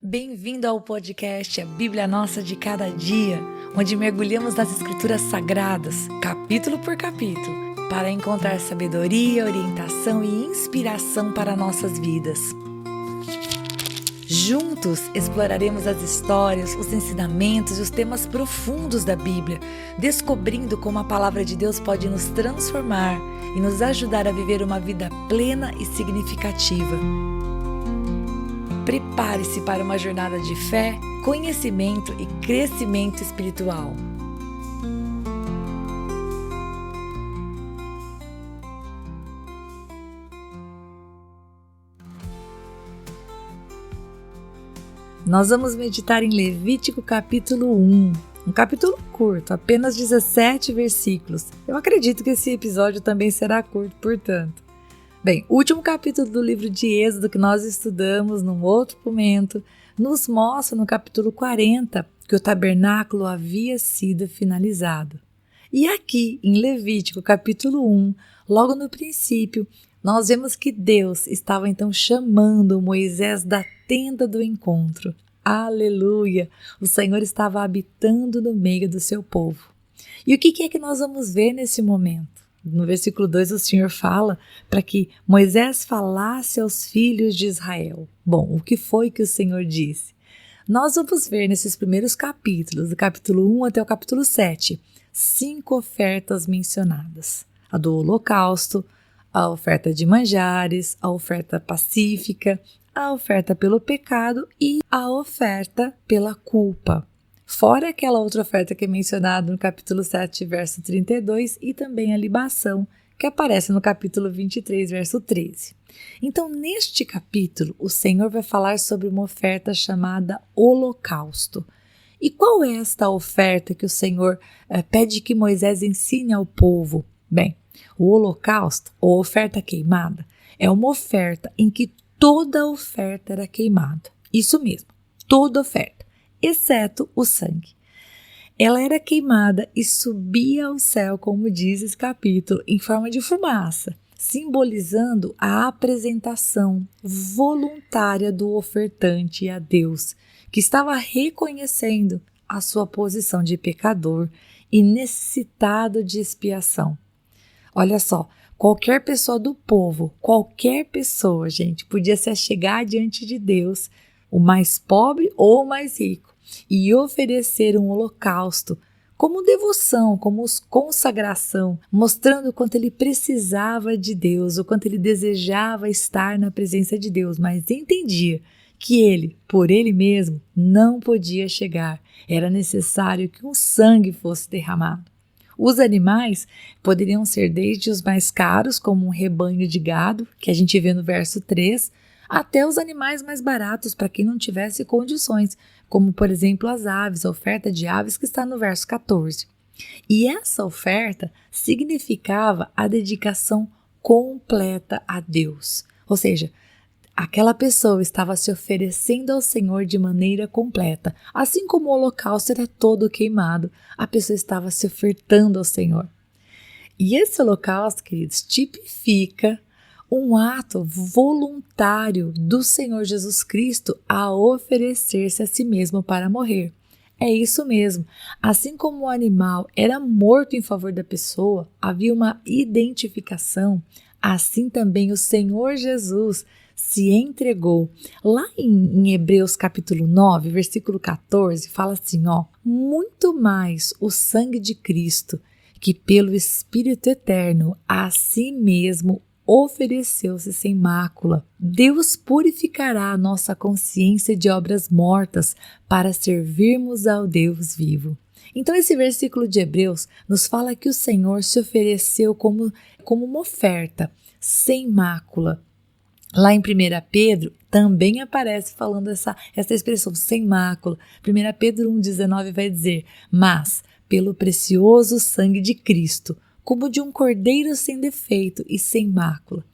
Bem-vindo ao podcast A Bíblia Nossa de Cada Dia, onde mergulhamos nas Escrituras Sagradas, capítulo por capítulo, para encontrar sabedoria, orientação e inspiração para nossas vidas. Juntos exploraremos as histórias, os ensinamentos e os temas profundos da Bíblia, descobrindo como a palavra de Deus pode nos transformar e nos ajudar a viver uma vida plena e significativa. Prepare-se para uma jornada de fé, conhecimento e crescimento espiritual. Nós vamos meditar em Levítico capítulo 1, um capítulo curto, apenas 17 versículos. Eu acredito que esse episódio também será curto, portanto. Bem, o último capítulo do livro de Êxodo que nós estudamos num outro momento nos mostra no capítulo 40 que o tabernáculo havia sido finalizado. E aqui em Levítico capítulo 1, logo no princípio, nós vemos que Deus estava então chamando Moisés da tenda do encontro. Aleluia! O Senhor estava habitando no meio do seu povo. E o que é que nós vamos ver nesse momento? No versículo 2 o Senhor fala para que Moisés falasse aos filhos de Israel. Bom, o que foi que o Senhor disse? Nós vamos ver nesses primeiros capítulos, do capítulo 1 até o capítulo 7, 5 ofertas mencionadas. A do holocausto, a oferta de manjares, a oferta pacífica, a oferta pelo pecado e a oferta pela culpa. Fora aquela outra oferta que é mencionada no capítulo 7, verso 32 e também a libação, que aparece no capítulo 23, verso 13. Então, neste capítulo, o Senhor vai falar sobre uma oferta chamada holocausto. E qual é esta oferta que o Senhor pede que Moisés ensine ao povo? Bem, o holocausto, ou oferta queimada, é uma oferta em que toda a oferta era queimada. Isso mesmo, toda oferta, exceto o sangue. Ela era queimada e subia ao céu, como diz esse capítulo, em forma de fumaça, simbolizando a apresentação voluntária do ofertante a Deus, que estava reconhecendo a sua posição de pecador e necessitado de expiação. Olha só, qualquer pessoa do povo, qualquer pessoa, gente, podia se achegar diante de Deus, o mais pobre ou o mais rico, e oferecer um holocausto como devoção, como consagração, mostrando o quanto ele precisava de Deus, o quanto ele desejava estar na presença de Deus, mas entendia que ele, por ele mesmo, não podia chegar. Era necessário que um sangue fosse derramado. Os animais poderiam ser desde os mais caros, como um rebanho de gado, que a gente vê no verso 3, até os animais mais baratos para quem não tivesse condições, como por exemplo as aves, a oferta de aves que está no verso 14. E essa oferta significava a dedicação completa a Deus, ou seja, aquela pessoa estava se oferecendo ao Senhor de maneira completa. Assim como o holocausto era todo queimado, a pessoa estava se ofertando ao Senhor. E esse holocausto, queridos, tipifica um ato voluntário do Senhor Jesus Cristo a oferecer-se a si mesmo para morrer. É isso mesmo. Assim como o animal era morto em favor da pessoa, havia uma identificação, assim também o Senhor Jesus se entregou. Lá em Hebreus capítulo 9, versículo 14, fala assim, muito mais o sangue de Cristo, que pelo Espírito Eterno a si mesmo ofereceu-se sem mácula. Deus purificará a nossa consciência de obras mortas para servirmos ao Deus vivo. Então esse versículo de Hebreus nos fala que o Senhor se ofereceu como uma oferta, sem mácula. Lá em 1 Pedro também aparece falando essa expressão, sem mácula. 1 Pedro 1,19 vai dizer, mas pelo precioso sangue de Cristo, como de um cordeiro sem defeito e sem mácula.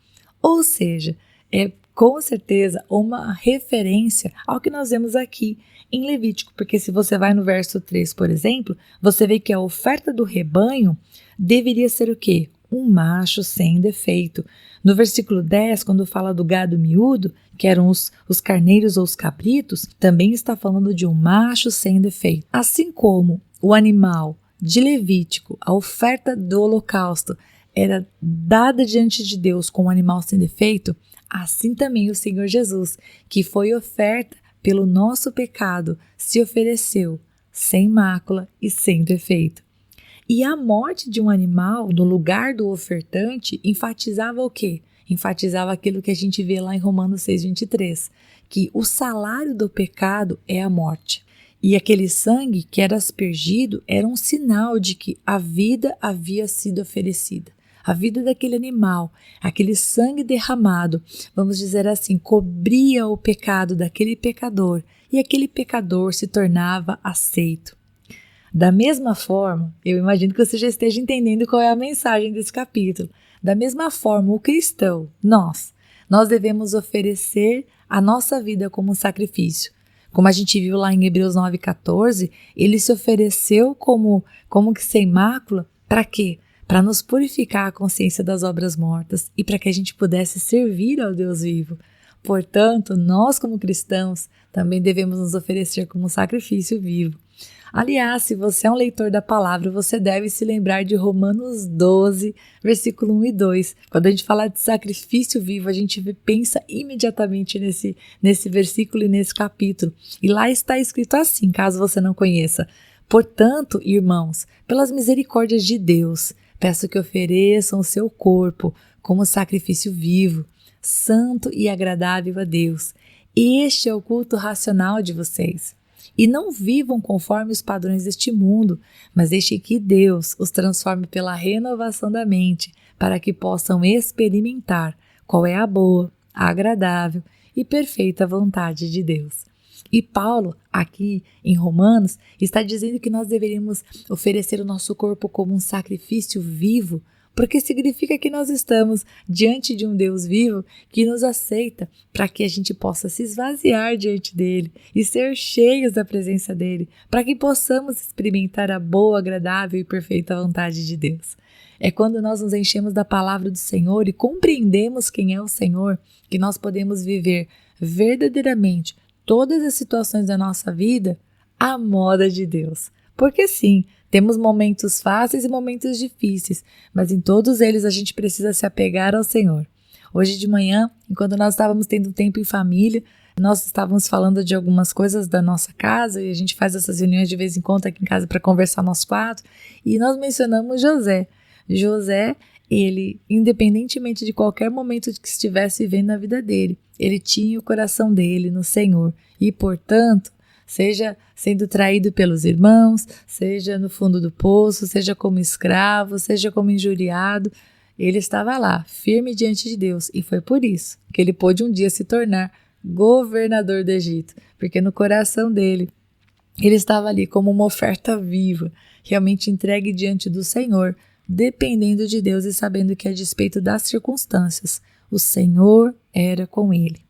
Ou seja, é com certeza uma referência ao que nós vemos aqui em Levítico, porque se você vai no verso 3, por exemplo, você vê que a oferta do rebanho deveria ser o quê? um macho sem defeito. No versículo 10, quando fala do gado miúdo, que eram os carneiros ou os cabritos, também está falando de um macho sem defeito. Assim como o animal de Levítico, a oferta do holocausto, era dada diante de Deus com um animal sem defeito, assim também o Senhor Jesus, que foi oferta pelo nosso pecado, se ofereceu sem mácula e sem defeito. E a morte de um animal no lugar do ofertante enfatizava o quê? Enfatizava aquilo que a gente vê lá em Romanos 6:23, que o salário do pecado é a morte. E aquele sangue que era aspergido era um sinal de que a vida havia sido oferecida. A vida daquele animal, aquele sangue derramado, vamos dizer assim, cobria o pecado daquele pecador e aquele pecador se tornava aceito. Da mesma forma, eu imagino que você já esteja entendendo qual é a mensagem desse capítulo. Da mesma forma, o cristão, nós devemos oferecer a nossa vida como um sacrifício. Como a gente viu lá em Hebreus 9:14, ele se ofereceu como que sem mácula, para quê? Para nos purificar a consciência das obras mortas e para que a gente pudesse servir ao Deus vivo. Portanto, nós como cristãos também devemos nos oferecer como um sacrifício vivo. Aliás, se você é um leitor da palavra, você deve se lembrar de Romanos 12, versículo 1 e 2. Quando a gente fala de sacrifício vivo, a gente pensa imediatamente nesse versículo e nesse capítulo. E lá está escrito assim, caso você não conheça. Portanto, irmãos, pelas misericórdias de Deus, peço que ofereçam o seu corpo como sacrifício vivo, santo e agradável a Deus. Este é o culto racional de vocês. E não vivam conforme os padrões deste mundo, mas deixem que Deus os transforme pela renovação da mente, para que possam experimentar qual é a boa, a agradável e perfeita vontade de Deus. E Paulo, aqui em Romanos, está dizendo que nós deveríamos oferecer o nosso corpo como um sacrifício vivo, porque significa que nós estamos diante de um Deus vivo que nos aceita para que a gente possa se esvaziar diante dele e ser cheios da presença dele, para que possamos experimentar a boa, agradável e perfeita vontade de Deus. É quando nós nos enchemos da palavra do Senhor e compreendemos quem é o Senhor que nós podemos viver verdadeiramente todas as situações da nossa vida à moda de Deus. Porque sim, temos momentos fáceis e momentos difíceis, mas em todos eles a gente precisa se apegar ao Senhor. Hoje de manhã, enquanto nós estávamos tendo tempo em família, nós estávamos falando de algumas coisas da nossa casa e a gente faz essas reuniões de vez em quando aqui em casa para conversar nós quatro e nós mencionamos José. José, ele, independentemente de qualquer momento que estivesse vivendo na vida dele, ele tinha o coração dele no Senhor e, portanto, seja sendo traído pelos irmãos, seja no fundo do poço, seja como escravo, seja como injuriado, ele estava lá, firme diante de Deus, e foi por isso que ele pôde um dia se tornar governador do Egito, porque no coração dele, ele estava ali como uma oferta viva, realmente entregue diante do Senhor, dependendo de Deus e sabendo que a despeito das circunstâncias, o Senhor era com ele.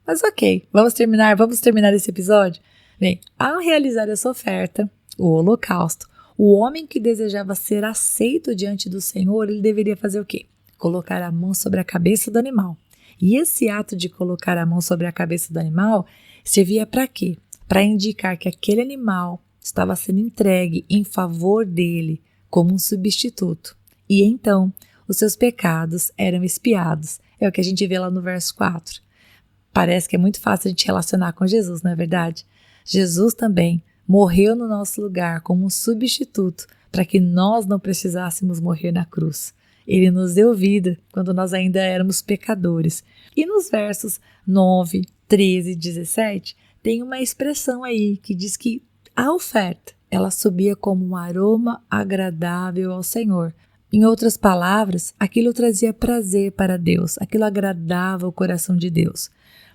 Mas ok, vamos terminar esse episódio? Bem, ao realizar essa oferta, o holocausto, o homem que desejava ser aceito diante do Senhor, ele deveria fazer o quê? Colocar a mão sobre a cabeça do animal. E esse ato de colocar a mão sobre a cabeça do animal servia para quê? Para indicar que aquele animal estava sendo entregue em favor dele como um substituto. E então, os seus pecados eram expiados. É o que a gente vê lá no verso 4. Parece que é muito fácil a gente relacionar com Jesus, não é verdade? Jesus também morreu no nosso lugar como um substituto para que nós não precisássemos morrer na cruz. Ele nos deu vida quando nós ainda éramos pecadores. E nos versos 9, 13 e 17 tem uma expressão aí que diz que a oferta ela subia como um aroma agradável ao Senhor. Em outras palavras, aquilo trazia prazer para Deus, aquilo agradava o coração de Deus.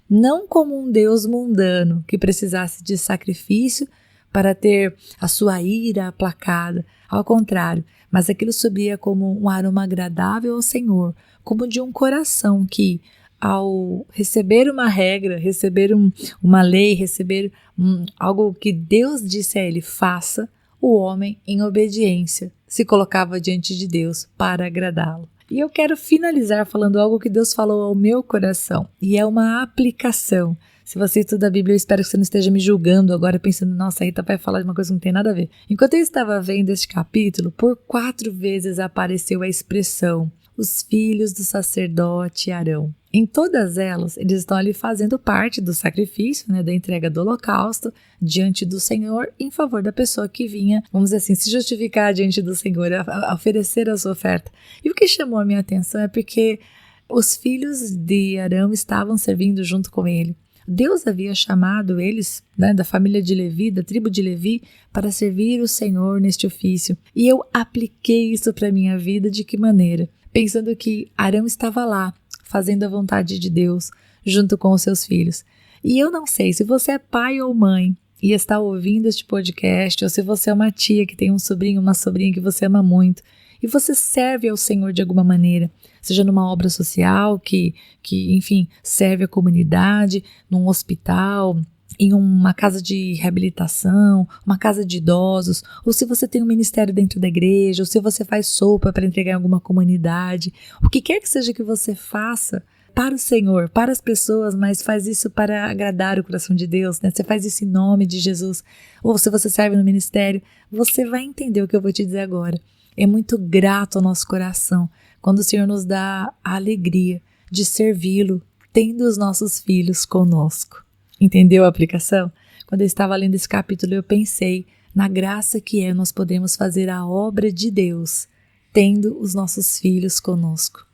Não como um Deus mundano que precisasse de sacrifício para ter a sua ira aplacada. Ao contrário, mas aquilo subia como um aroma agradável ao Senhor, como de um coração que, ao receber uma regra, receber uma lei, receber algo que Deus disse a ele, faça, o homem, em obediência, se colocava diante de Deus para agradá-lo. E eu quero finalizar falando algo que Deus falou ao meu coração, e é uma aplicação. Se você estuda a Bíblia, eu espero que você não esteja me julgando agora, pensando, nossa, a Rita vai falar de uma coisa que não tem nada a ver. Enquanto eu estava vendo este capítulo, por 4 vezes apareceu a expressão, os filhos do sacerdote Arão. Em todas elas, eles estão ali fazendo parte do sacrifício, da entrega do holocausto, diante do Senhor, em favor da pessoa que vinha, vamos dizer assim, se justificar diante do Senhor, a oferecer a sua oferta. E o que chamou a minha atenção é porque os filhos de Arão estavam servindo junto com ele. Deus havia chamado eles, da família de Levi, da tribo de Levi, para servir o Senhor neste ofício. E eu apliquei isso para a minha vida de que maneira? Pensando que Arão estava lá, fazendo a vontade de Deus, junto com os seus filhos. E eu não sei se você é pai ou mãe e está ouvindo este podcast, ou se você é uma tia que tem um sobrinho, uma sobrinha que você ama muito, e você serve ao Senhor de alguma maneira, seja numa obra social que enfim, serve a comunidade, num hospital, em uma casa de reabilitação, uma casa de idosos, ou se você tem um ministério dentro da igreja, ou se você faz sopa para entregar em alguma comunidade, o que quer que seja que você faça para o Senhor, para as pessoas, mas faz isso para agradar o coração de Deus, Você faz isso em nome de Jesus, ou se você serve no ministério, você vai entender o que eu vou te dizer agora. É muito grato ao nosso coração quando o Senhor nos dá a alegria de servi-lo, tendo os nossos filhos conosco. Entendeu a aplicação? Quando eu estava lendo esse capítulo, eu pensei na graça que nós podemos fazer a obra de Deus, tendo os nossos filhos conosco.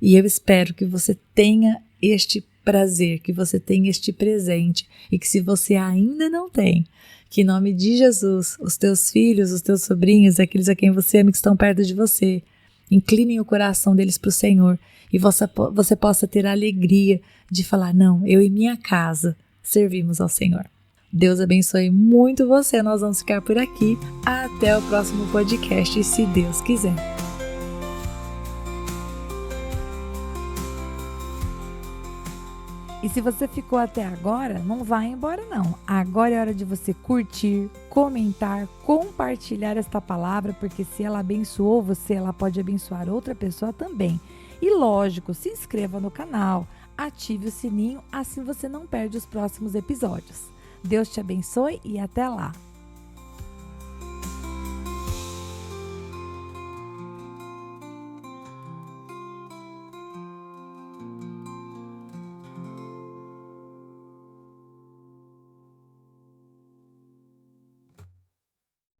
E eu espero que você tenha este prazer, que você tenha este presente, e que se você ainda não tem, que em nome de Jesus, os teus filhos, os teus sobrinhos, aqueles a quem você ama que estão perto de você, inclinem o coração deles para o Senhor, e você possa ter a alegria de falar, não, eu e minha casa servimos ao Senhor. Deus abençoe muito você, nós vamos ficar por aqui, até o próximo podcast, se Deus quiser. E se você ficou até agora, não vai embora não. Agora é hora de você curtir, comentar, compartilhar esta palavra, porque se ela abençoou você, ela pode abençoar outra pessoa também. E lógico, se inscreva no canal, ative o sininho, assim você não perde os próximos episódios. Deus te abençoe e até lá!